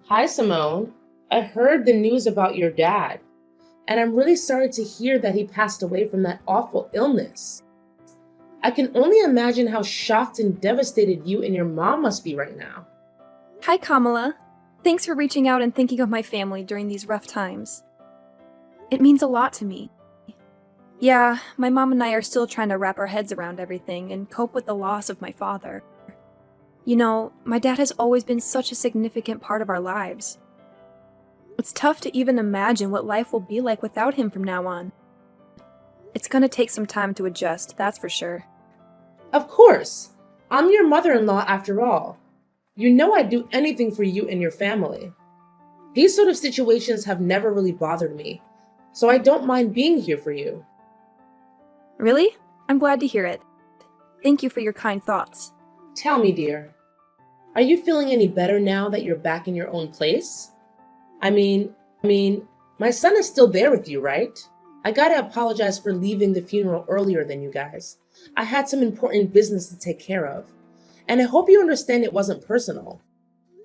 Hi, Simone. I heard the news about your dad, and I'm really sorry to hear that he passed away from that awful illness. I can only imagine how shocked and devastated you and your mom must be right now. Hi, Kamala. Thanks for reaching out and thinking of my family during these rough times. It means a lot to me. Yeah, my mom and I are still trying to wrap our heads around everything and cope with the loss of my father. You know, my dad has always been such a significant part of our lives. It's tough to even imagine what life will be like without him from now on. It's gonna take some time to adjust, that's for sure. Of course, I'm your mother-in-law after all. You know I'd do anything for you and your family. These sort of situations have never really bothered me, so I don't mind being here for you. Really? I'm glad to hear it. Thank you for your kind thoughts. Tell me, dear, are you feeling any better now that you're back in your own place? I mean, my son is still there with you, right? I gotta apologize for leaving the funeral earlier than you guys. I had some important business to take care of. And I hope you understand it wasn't personal.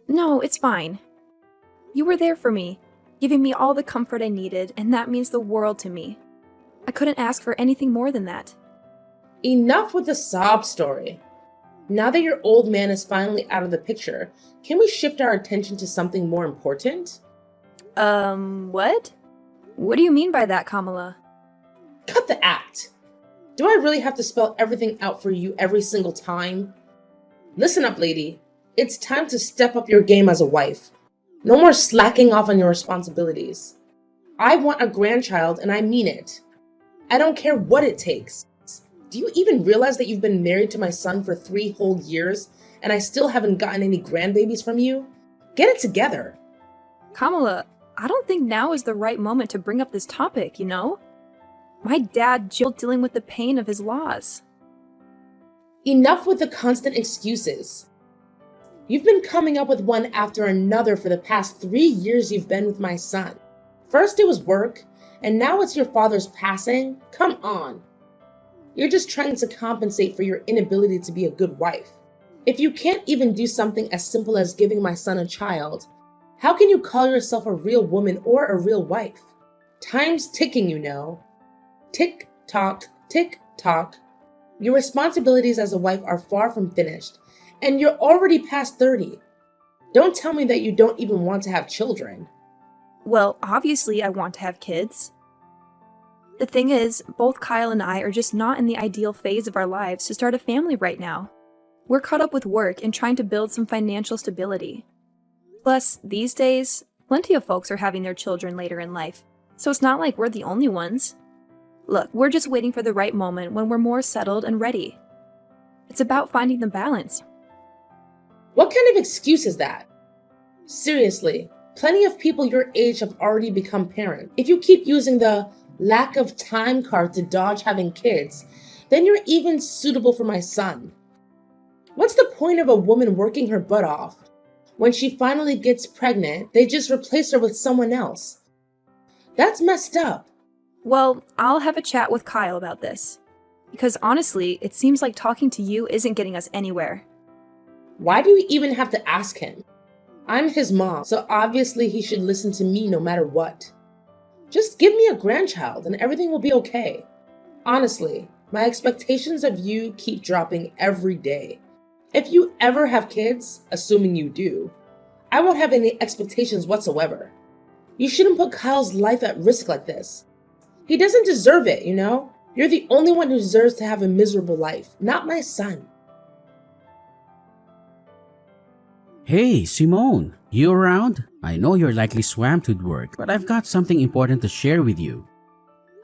No, it's fine. You were there for me, giving me all the comfort I needed, and that means the world to me. I couldn't ask for anything more than that. Enough with the sob story. Now that your old man is finally out of the picture, can we shift our attention to something more important? What? What do you mean by that, Kamala? Cut the act. Do I really have to spell everything out for you every single time? Listen up, lady. It's time to step up your game as a wife. No more slacking off on your responsibilities. I want a grandchild, and I mean it. I don't care what it takes. Do you even realize that you've been married to my son for 3 whole years, and I still haven't gotten any grandbabies from you? Get it together. Kamala, I don't think now is the right moment to bring up this topic, you know? My dad Jill dealing with the pain of his loss. Enough with the constant excuses. You've been coming up with one after another for the past 3 years you've been with my son. First it was work, and now it's your father's passing? Come on. You're just trying to compensate for your inability to be a good wife. If you can't even do something as simple as giving my son a child, how can you call yourself a real woman or a real wife? Time's ticking, you know. Tick tock, tick tock. Your responsibilities as a wife are far from finished, and you're already past 30. Don't tell me that you don't even want to have children. Well, obviously I want to have kids. The thing is, both Kyle and I are just not in the ideal phase of our lives to start a family right now. We're caught up with work and trying to build some financial stability. Plus, these days, plenty of folks are having their children later in life, so it's not like we're the only ones. Look, we're just waiting for the right moment when we're more settled and ready. It's about finding the balance. What kind of excuse is that? Seriously, plenty of people your age have already become parents. If you keep using the lack of time card to dodge having kids, then you're even suitable for my son. What's the point of a woman working her butt off? When she finally gets pregnant, they just replace her with someone else. That's messed up. Well, I'll have a chat with Kyle about this. Because honestly, it seems like talking to you isn't getting us anywhere. Why do you even have to ask him? I'm his mom, so obviously he should listen to me no matter what. Just give me a grandchild and everything will be okay. Honestly, my expectations of you keep dropping every day. If you ever have kids, assuming you do, I won't have any expectations whatsoever. You shouldn't put Kyle's life at risk like this. He doesn't deserve it, you know? You're the only one who deserves to have a miserable life, not my son. Hey, Simone, you around? I know you're likely swamped with work, but I've got something important to share with you.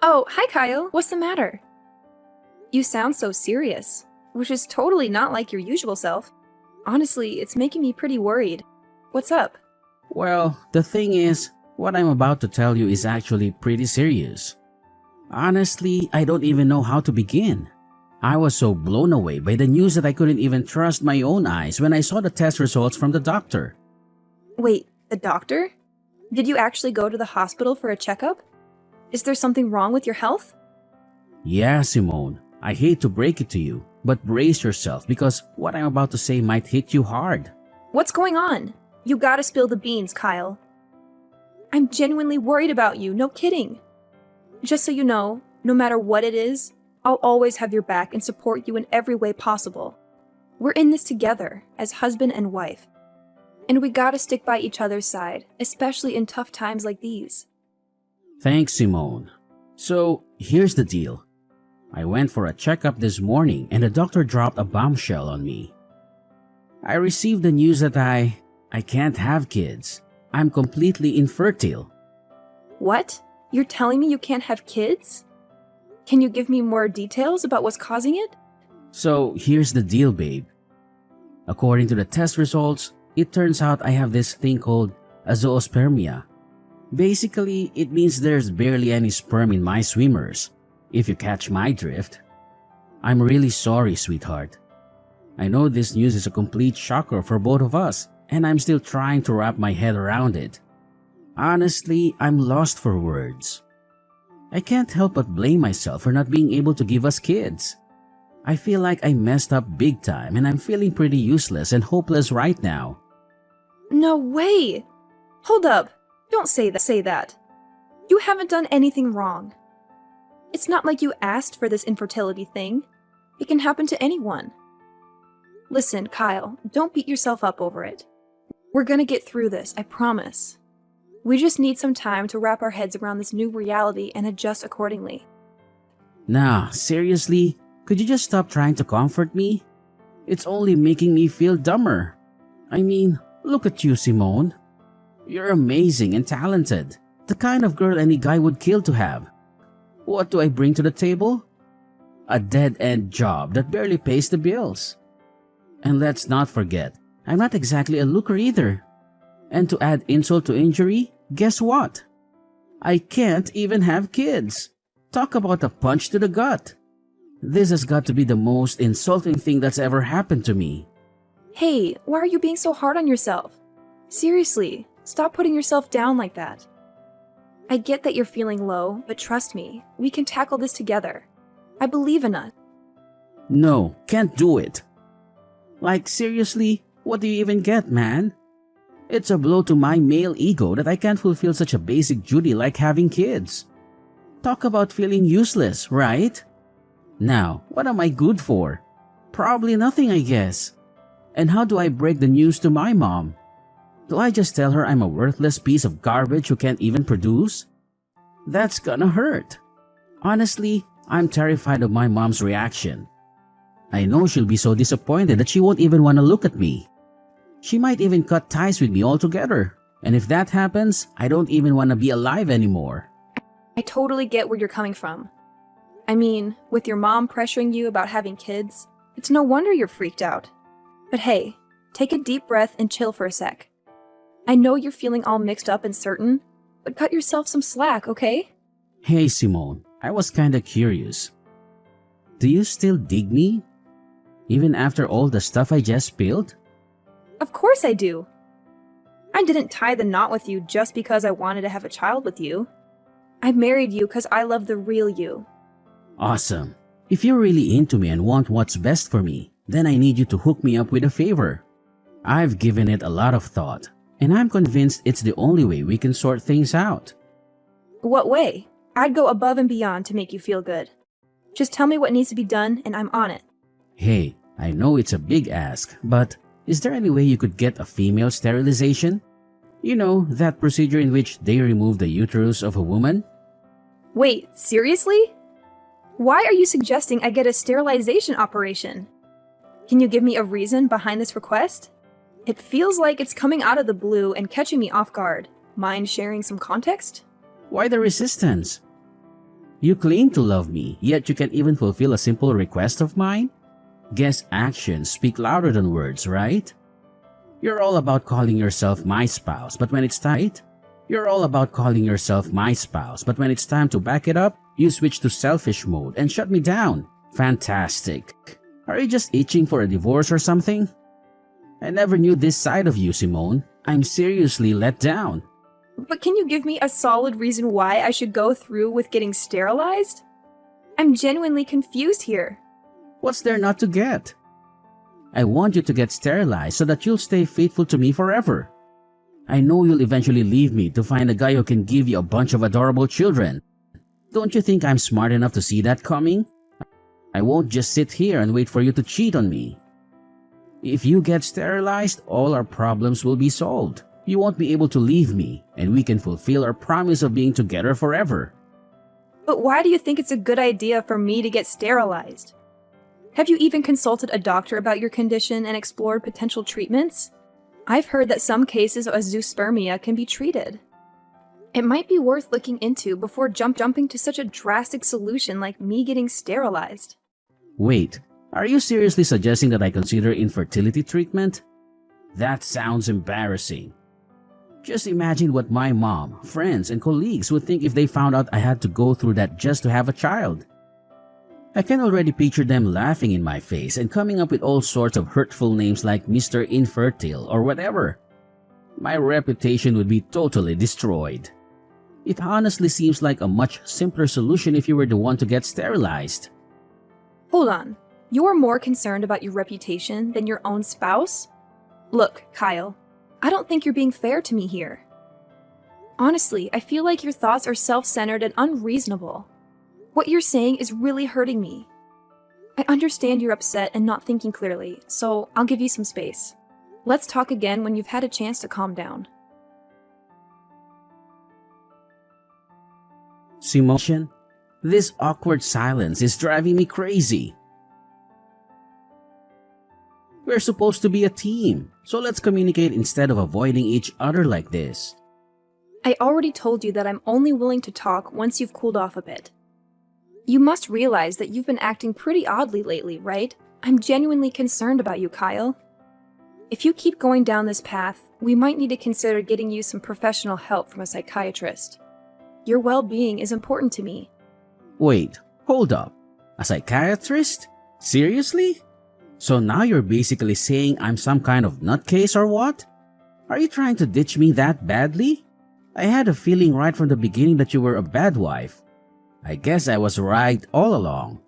Oh, hi Kyle, what's the matter? You sound so serious, which is totally not like your usual self. Honestly, it's making me pretty worried. What's up? Well, the thing is, what I'm about to tell you is actually pretty serious. Honestly, I don't even know how to begin. I was so blown away by the news that I couldn't even trust my own eyes when I saw the test results from the doctor. Wait, the doctor? Did you actually go to the hospital for a checkup? Is there something wrong with your health? Yeah, Simone, I hate to break it to you, but brace yourself because what I'm about to say might hit you hard. What's going on? You gotta spill the beans, Kyle. I'm genuinely worried about you, no kidding. Just so you know, no matter what it is, I'll always have your back and support you in every way possible. We're in this together, as husband and wife. And we gotta stick by each other's side, especially in tough times like these. Thanks, Simone. So, here's the deal. I went for a checkup this morning and the doctor dropped a bombshell on me. I received the news that I can't have kids. I'm completely infertile. What? You're telling me you can't have kids? Can you give me more details about what's causing it? So, here's the deal, babe. According to the test results, it turns out I have this thing called a zoospermia. Basically, it means there's barely any sperm in my swimmers, if you catch my drift. I'm really sorry, sweetheart. I know this news is a complete shocker for both of us, and I'm still trying to wrap my head around it. Honestly, I'm lost for words. I can't help but blame myself for not being able to give us kids. I feel like I messed up big time and I'm feeling pretty useless and hopeless right now. No way! Hold up. Don't say that. You haven't done anything wrong. It's not like you asked for this infertility thing. It can happen to anyone. Listen, Kyle, don't beat yourself up over it. We're gonna get through this, I promise. We just need some time to wrap our heads around this new reality and adjust accordingly. Nah, seriously? Could you just stop trying to comfort me? It's only making me feel dumber. I mean, look at you, Simone. You're amazing and talented. The kind of girl any guy would kill to have. What do I bring to the table? A dead-end job that barely pays the bills. And let's not forget, I'm not exactly a looker either. And to add insult to injury, guess what? I can't even have kids. Talk about a punch to the gut. This has got to be the most insulting thing that's ever happened to me. Hey, why are you being so hard on yourself? Seriously, stop putting yourself down like that. I get that you're feeling low, but trust me, we can tackle this together. I believe in us. No, can't do it. Like, seriously, what do you even get, man? It's a blow to my male ego that I can't fulfill such a basic duty like having kids. Talk about feeling useless, right? Now, what am I good for? Probably nothing, I guess. And how do I break the news to my mom? Do I just tell her I'm a worthless piece of garbage who can't even produce? That's gonna hurt. Honestly, I'm terrified of my mom's reaction. I know she'll be so disappointed that she won't even want to look at me. She might even cut ties with me altogether. And if that happens, I don't even want to be alive anymore. I totally get where you're coming from. I mean, with your mom pressuring you about having kids, it's no wonder you're freaked out. But hey, take a deep breath and chill for a sec. I know you're feeling all mixed up and certain, but cut yourself some slack, okay? Hey Simone, I was kinda curious. Do you still dig me? Even after all the stuff I just spilled? Of course I do. I didn't tie the knot with you just because I wanted to have a child with you. I married you because I love the real you. Awesome. If you're really into me and want what's best for me, then I need you to hook me up with a favor. I've given it a lot of thought, and I'm convinced it's the only way we can sort things out. What way? I'd go above and beyond to make you feel good. Just tell me what needs to be done and I'm on it. Hey, I know it's a big ask, but is there any way you could get a female sterilization? You know, that procedure in which they remove the uterus of a woman? Wait, seriously? Why are you suggesting I get a sterilization operation? Can you give me a reason behind this request? It feels like it's coming out of the blue and catching me off guard. Mind sharing some context? Why the resistance? You claim to love me, yet you can't even fulfill a simple request of mine? Guess actions speak louder than words, right? You're all about calling yourself my spouse, but when it's time, You're all about calling yourself my spouse, but when it's time to back it up, you switch to selfish mode and shut me down. Fantastic. Are you just itching for a divorce or something? I never knew this side of you, Simone. I'm seriously let down. But can you give me a solid reason why I should go through with getting sterilized? I'm genuinely confused here. What's there not to get? I want you to get sterilized so that you'll stay faithful to me forever. I know you'll eventually leave me to find a guy who can give you a bunch of adorable children. Don't you think I'm smart enough to see that coming? I won't just sit here and wait for you to cheat on me. If you get sterilized, all our problems will be solved. You won't be able to leave me, and we can fulfill our promise of being together forever. But why do you think it's a good idea for me to get sterilized? Have you even consulted a doctor about your condition and explored potential treatments? I've heard that some cases of azoospermia can be treated. It might be worth looking into before jumping to such a drastic solution like me getting sterilized. Wait, are you seriously suggesting that I consider infertility treatment? That sounds embarrassing. Just imagine what my mom, friends, and colleagues would think if they found out I had to go through that just to have a child. I can already picture them laughing in my face and coming up with all sorts of hurtful names like Mr. Infertile or whatever. My reputation would be totally destroyed. It honestly seems like a much simpler solution if you were the one to get sterilized. Hold on, you're more concerned about your reputation than your own spouse? Look, Kyle, I don't think you're being fair to me here. Honestly, I feel like your thoughts are self-centered and unreasonable. What you're saying is really hurting me. I understand you're upset and not thinking clearly, so I'll give you some space. Let's talk again when you've had a chance to calm down. Simone, this awkward silence is driving me crazy. We're supposed to be a team, so let's communicate instead of avoiding each other like this. I already told you that I'm only willing to talk once you've cooled off a bit. You must realize that you've been acting pretty oddly lately, right? I'm genuinely concerned about you, Kyle. If you keep going down this path, we might need to consider getting you some professional help from a psychiatrist. Your well-being is important to me. Wait, hold up. A psychiatrist? Seriously? So now you're basically saying I'm some kind of nutcase or what? Are you trying to ditch me that badly? I had a feeling right from the beginning that you were a bad wife. I guess I was right all along.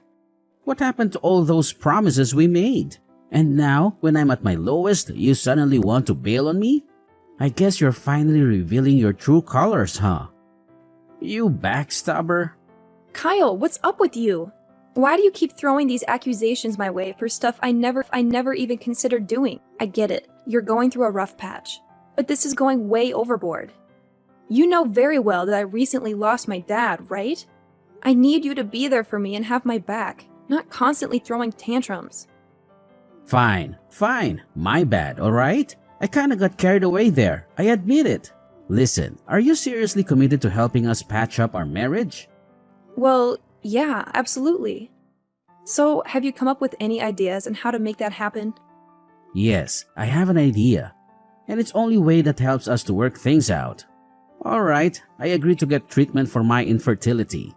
What happened to all those promises we made? And now, when I'm at my lowest, you suddenly want to bail on me? I guess you're finally revealing your true colors, huh? You backstabber. Kyle, what's up with you? Why do you keep throwing these accusations my way for stuff I never even considered doing? I get it. You're going through a rough patch. But this is going way overboard. You know very well that I recently lost my dad, right? I need you to be there for me and have my back, not constantly throwing tantrums. Fine. My bad, alright? I kinda got carried away there. I admit it. Listen, are you seriously committed to helping us patch up our marriage? Well, yeah, absolutely. So, have you come up with any ideas on how to make that happen? Yes, I have an idea. And it's only way that helps us to work things out. Alright, I agree to get treatment for my infertility.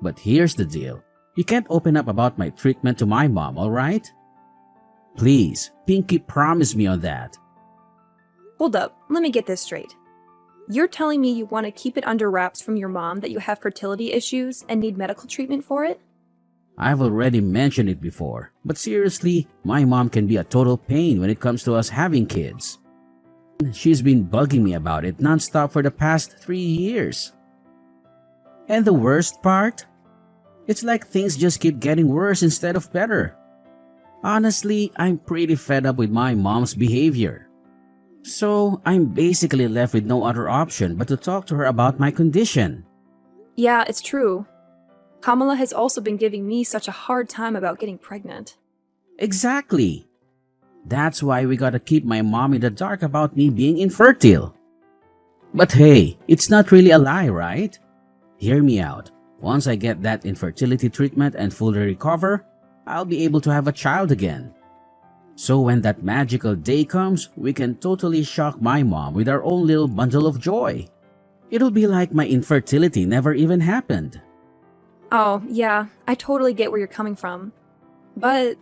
But here's the deal. You can't open up about my treatment to my mom, alright? Please, Pinky, promise me on that. Hold up, let me get this straight. You're telling me you want to keep it under wraps from your mom that you have fertility issues and need medical treatment for it? I've already mentioned it before, but seriously, my mom can be a total pain when it comes to us having kids. She's been bugging me about it nonstop for the past 3 years. And the worst part? It's like things just keep getting worse instead of better. Honestly, I'm pretty fed up with my mom's behavior. So, I'm basically left with no other option but to talk to her about my condition. Yeah, it's true. Kamala has also been giving me such a hard time about getting pregnant. Exactly. That's why we gotta keep my mom in the dark about me being infertile. But hey, it's not really a lie, right? Hear me out. Once I get that infertility treatment and fully recover, I'll be able to have a child again. So when that magical day comes, we can totally shock my mom with our own little bundle of joy. It'll be like my infertility never even happened. Oh, yeah, I totally get where you're coming from. But,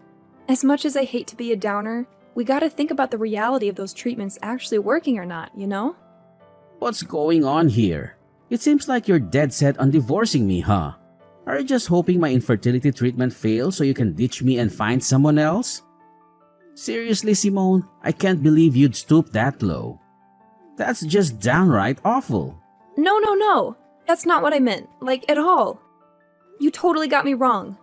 as much as I hate to be a downer, we gotta think about the reality of those treatments actually working or not, you know? What's going on here? It seems like you're dead set on divorcing me, huh? Are you just hoping my infertility treatment fails so you can ditch me and find someone else? Seriously, Simone, I can't believe you'd stoop that low. That's just downright awful. No. That's not what I meant, like, at all. You totally got me wrong.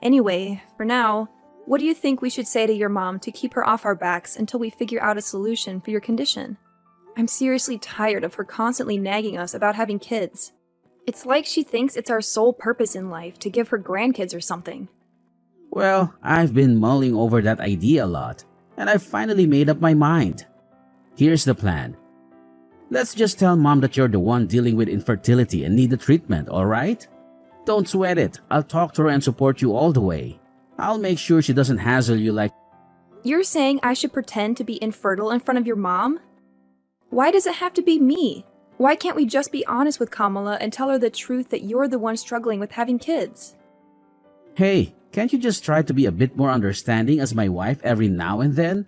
Anyway, for now, what do you think we should say to your mom to keep her off our backs until we figure out a solution for your condition? I'm seriously tired of her constantly nagging us about having kids. It's like she thinks it's our sole purpose in life to give her grandkids or something. Well, I've been mulling over that idea a lot, and I've finally made up my mind. Here's the plan. Let's just tell Mom that you're the one dealing with infertility and need the treatment, alright? Don't sweat it. I'll talk to her and support you all the way. I'll make sure she doesn't hassle you like... You're saying I should pretend to be infertile in front of your mom? Why does it have to be me? Why can't we just be honest with Kamala and tell her the truth that you're the one struggling with having kids? Hey, can't you just try to be a bit more understanding as my wife every now and then?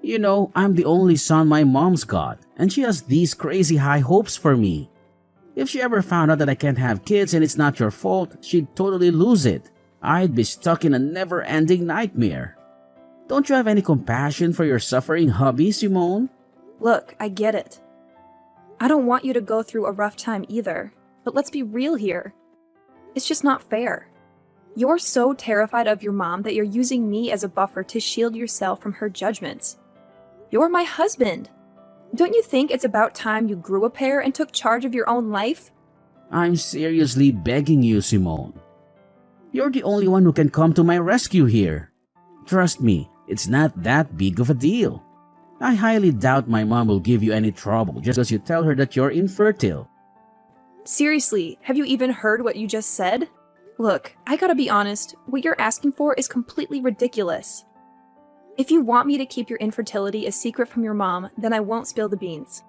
You know, I'm the only son my mom's got, and she has these crazy high hopes for me. If she ever found out that I can't have kids and it's not your fault, she'd totally lose it. I'd be stuck in a never-ending nightmare. Don't you have any compassion for your suffering hubby, Simone? Look, I get it. I don't want you to go through a rough time either, but let's be real here. It's just not fair. You're so terrified of your mom that you're using me as a buffer to shield yourself from her judgments. You're my husband. Don't you think it's about time you grew a pair and took charge of your own life? I'm seriously begging you, Simone. You're the only one who can come to my rescue here. Trust me, it's not that big of a deal. I highly doubt my mom will give you any trouble just because you tell her that you're infertile. Seriously, have you even heard what you just said? Look, I gotta be honest, what you're asking for is completely ridiculous. If you want me to keep your infertility a secret from your mom, then I won't spill the beans.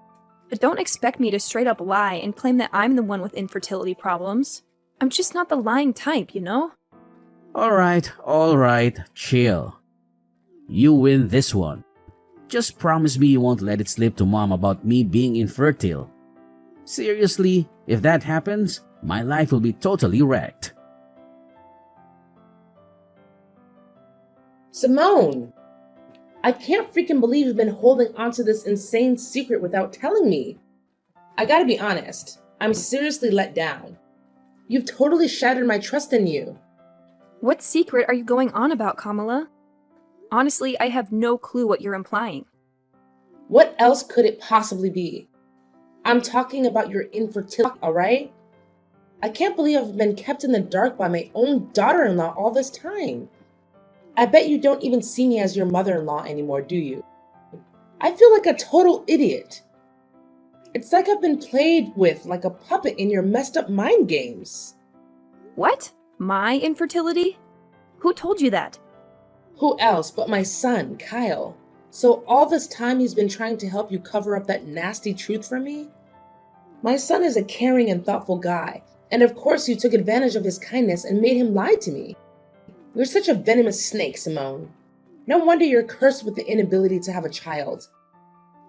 But don't expect me to straight up lie and claim that I'm the one with infertility problems. I'm just not the lying type, you know? Alright, chill. You win this one. Just promise me you won't let it slip to Mom about me being infertile. Seriously, if that happens, my life will be totally wrecked. Simone! I can't freaking believe you've been holding onto this insane secret without telling me. I gotta be honest, I'm seriously let down. You've totally shattered my trust in you. What secret are you going on about, Kamala? Honestly, I have no clue what you're implying. What else could it possibly be? I'm talking about your infertility, alright? I can't believe I've been kept in the dark by my own daughter-in-law all this time. I bet you don't even see me as your mother-in-law anymore, do you? I feel like a total idiot. It's like I've been played with like a puppet in your messed up mind games. What? My infertility? Who told you that? Who else but my son, Kyle? So all this time he's been trying to help you cover up that nasty truth from me? My son is a caring and thoughtful guy, and of course you took advantage of his kindness and made him lie to me. You're such a venomous snake, Simone. No wonder you're cursed with the inability to have a child.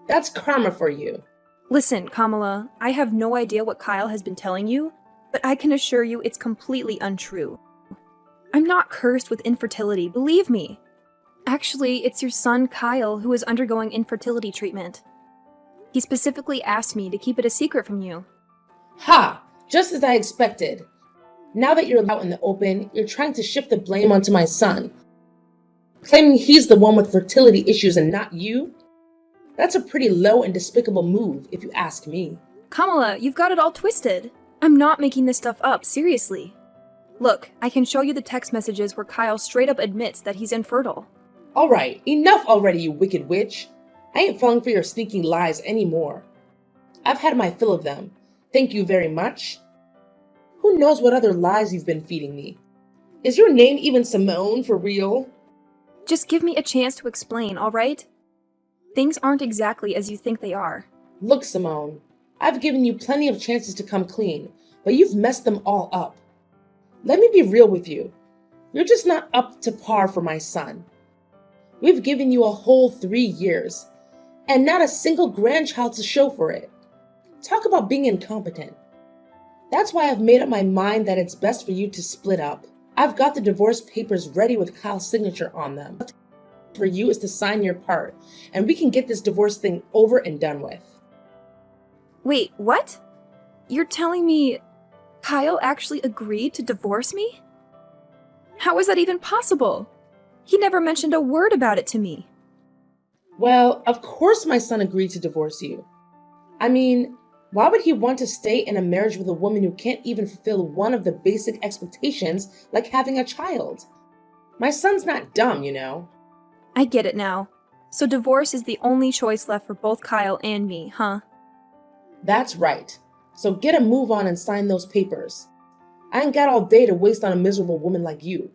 That's karma for you. Listen, Kamala, I have no idea what Kyle has been telling you, but I can assure you it's completely untrue. I'm not cursed with infertility, believe me. Actually, it's your son, Kyle, who is undergoing infertility treatment. He specifically asked me to keep it a secret from you. Ha! Just as I expected. Now that you're out in the open, you're trying to shift the blame onto my son, claiming he's the one with fertility issues and not you? That's a pretty low and despicable move, if you ask me. Kamala, you've got it all twisted. I'm not making this stuff up, seriously. Look, I can show you the text messages where Kyle straight up admits that he's infertile. Alright, enough already, you wicked witch. I ain't falling for your sneaking lies anymore. I've had my fill of them. Thank you very much. Who knows what other lies you've been feeding me? Is your name even Simone for real? Just give me a chance to explain, alright? Things aren't exactly as you think they are. Look, Simone, I've given you plenty of chances to come clean, but you've messed them all up. Let me be real with you. You're just not up to par for my son. We've given you a whole 3 years, and not a single grandchild to show for it. Talk about being incompetent. That's why I've made up my mind that it's best for you to split up. I've got the divorce papers ready with Kyle's signature on them. for you is to sign your part, and we can get this divorce thing over and done with. Wait, what? You're telling me Kyle actually agreed to divorce me? How is that even possible? He never mentioned a word about it to me. Well, of course my son agreed to divorce you. I mean, why would he want to stay in a marriage with a woman who can't even fulfill one of the basic expectations, like having a child? My son's not dumb, you know. I get it now. So divorce is the only choice left for both Kyle and me, huh? That's right. So get a move on and sign those papers. I ain't got all day to waste on a miserable woman like you.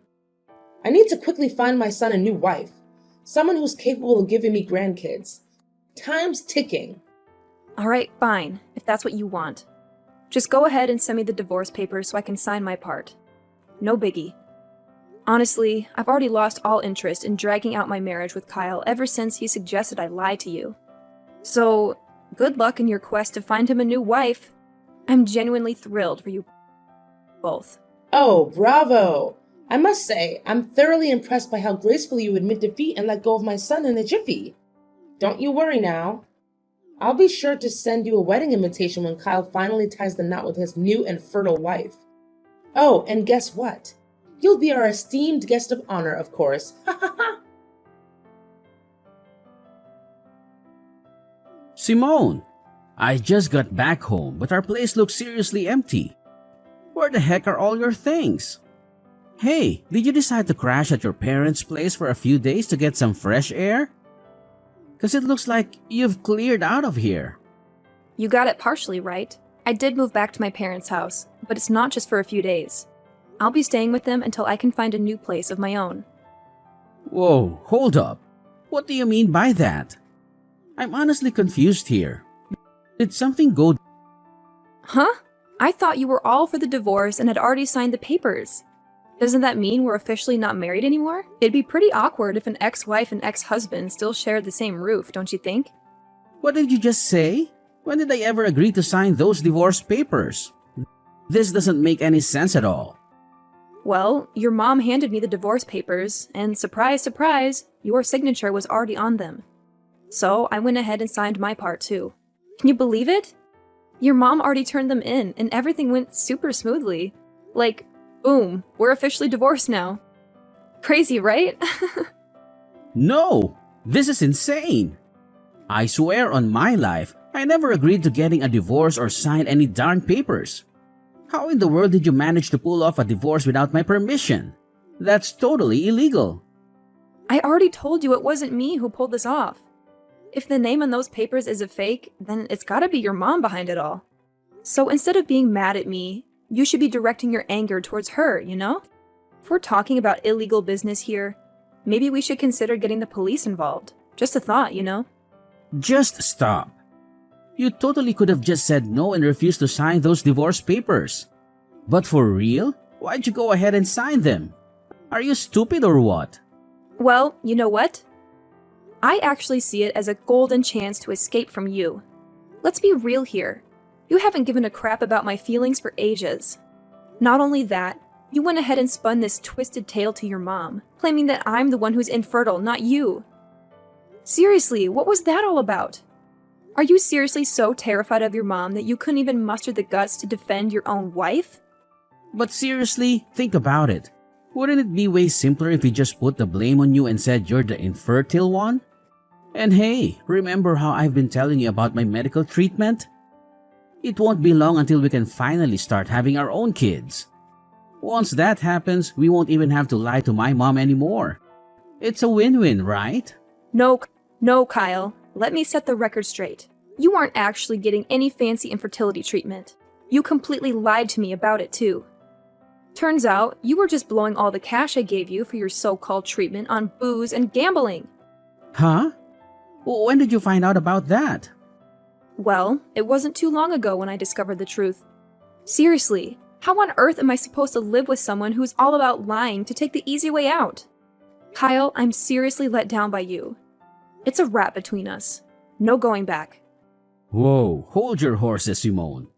I need to quickly find my son a new wife, someone who's capable of giving me grandkids. Time's ticking. Alright, fine, if that's what you want. Just go ahead and send me the divorce papers so I can sign my part. No biggie. Honestly, I've already lost all interest in dragging out my marriage with Kyle ever since he suggested I lie to you. So, good luck in your quest to find him a new wife. I'm genuinely thrilled for you both. Oh, bravo! I must say, I'm thoroughly impressed by how gracefully you admit defeat and let go of my son in a jiffy. Don't you worry now. I'll be sure to send you a wedding invitation when Kyle finally ties the knot with his new and fertile wife. Oh, and guess what? You'll be our esteemed guest of honor, of course. Ha ha ha! Simone, I just got back home, but our place looks seriously empty. Where the heck are all your things? Hey, did you decide to crash at your parents' place for a few days to get some fresh air? Because it looks like you've cleared out of here. You got it partially right. I did move back to my parents' house, but it's not just for a few days. I'll be staying with them until I can find a new place of my own. Whoa, hold up. What do you mean by that? I'm honestly confused here. Did something go... Huh? I thought you were all for the divorce and had already signed the papers. Doesn't that mean we're officially not married anymore? It'd be pretty awkward if an ex-wife and ex-husband still shared the same roof, don't you think? What did you just say? When did I ever agree to sign those divorce papers? This doesn't make any sense at all. Well, your mom handed me the divorce papers, and surprise, surprise, your signature was already on them. So I went ahead and signed my part too. Can you believe it? Your mom already turned them in, and everything went super smoothly. Like, boom, we're officially divorced now. Crazy, right? No, this is insane. I swear on my life, I never agreed to getting a divorce or sign any darn papers. How in the world did you manage to pull off a divorce without my permission? That's totally illegal. I already told you it wasn't me who pulled this off. If the name on those papers is a fake, then it's gotta be your mom behind it all. So instead of being mad at me, you should be directing your anger towards her, you know? If we're talking about illegal business here, maybe we should consider getting the police involved. Just a thought, you know? Just stop. You totally could have just said no and refused to sign those divorce papers. But for real? Why'd you go ahead and sign them? Are you stupid or what? Well, you know what? I actually see it as a golden chance to escape from you. Let's be real here. You haven't given a crap about my feelings for ages. Not only that, you went ahead and spun this twisted tale to your mom, claiming that I'm the one who's infertile, not you. Seriously, what was that all about? Are you seriously so terrified of your mom that you couldn't even muster the guts to defend your own wife? But seriously, think about it. Wouldn't it be way simpler if we just put the blame on you and said you're the infertile one? And hey, remember how I've been telling you about my medical treatment? It won't be long until we can finally start having our own kids. Once that happens, we won't even have to lie to my mom anymore. It's a win-win, right? No, Kyle. Let me set the record straight. You aren't actually getting any fancy infertility treatment. You completely lied to me about it too. Turns out, you were just blowing all the cash I gave you for your so-called treatment on booze and gambling. Huh? When did you find out about that? Well, it wasn't too long ago when I discovered the truth. Seriously, how on earth am I supposed to live with someone who's all about lying to take the easy way out? Kyle, I'm seriously let down by you. It's a wrap between us. No going back. Whoa, hold your horses, Simone.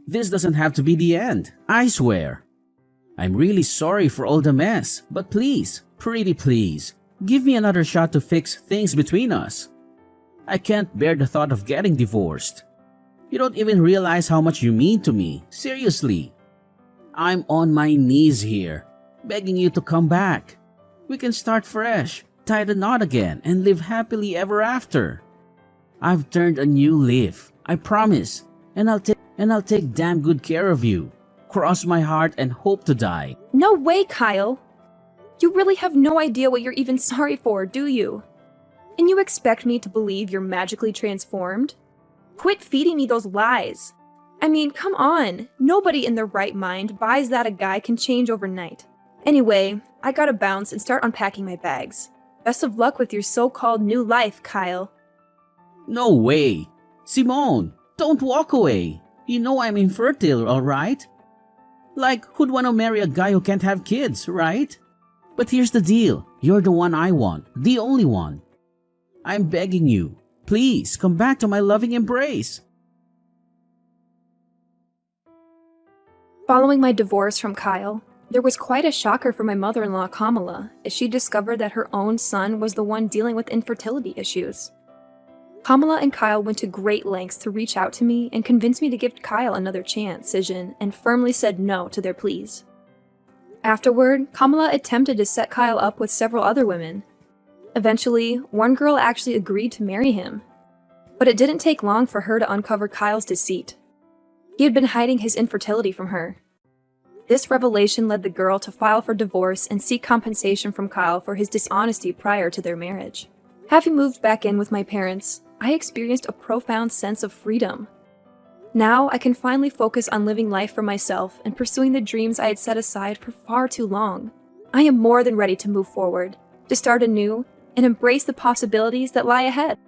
This doesn't have to be the end, I swear. I'm really sorry for all the mess, but please, pretty please, Give me another shot to fix things between us. I can't bear the thought of getting divorced. You don't even realize how much you mean to me. Seriously. I'm on my knees here, begging you to come back. We can start fresh, tie the knot again, and live happily ever after. I've turned a new leaf, I promise, and I'll take damn good care of you. Cross my heart and hope to die. No way, Kyle. You really have no idea what you're even sorry for, do you? And you expect me to believe you're magically transformed? Quit feeding me those lies. I mean, come on. Nobody in their right mind buys that a guy can change overnight. Anyway, I gotta bounce and start unpacking my bags. Best of luck with your so-called new life, Kyle. No way. Simone, don't walk away. You know I'm infertile, alright? Like, who'd want to marry a guy who can't have kids, right? But here's the deal. You're the one I want. The only one. I'm begging you. Please, come back to my loving embrace. Following my divorce from Kyle, there was quite a shocker for my mother-in-law Kamala as she discovered that her own son was the one dealing with infertility issues. Kamala and Kyle went to great lengths to reach out to me and convince me to give Kyle another chance, Sijin, and firmly said no to their pleas. Afterward, Kamala attempted to set Kyle up with several other women. Eventually, one girl actually agreed to marry him. But it didn't take long for her to uncover Kyle's deceit. He had been hiding his infertility from her. This revelation led the girl to file for divorce and seek compensation from Kyle for his dishonesty prior to their marriage. Having moved back in with my parents, I experienced a profound sense of freedom. Now I can finally focus on living life for myself and pursuing the dreams I had set aside for far too long. I am more than ready to move forward, to start anew, and embrace the possibilities that lie ahead.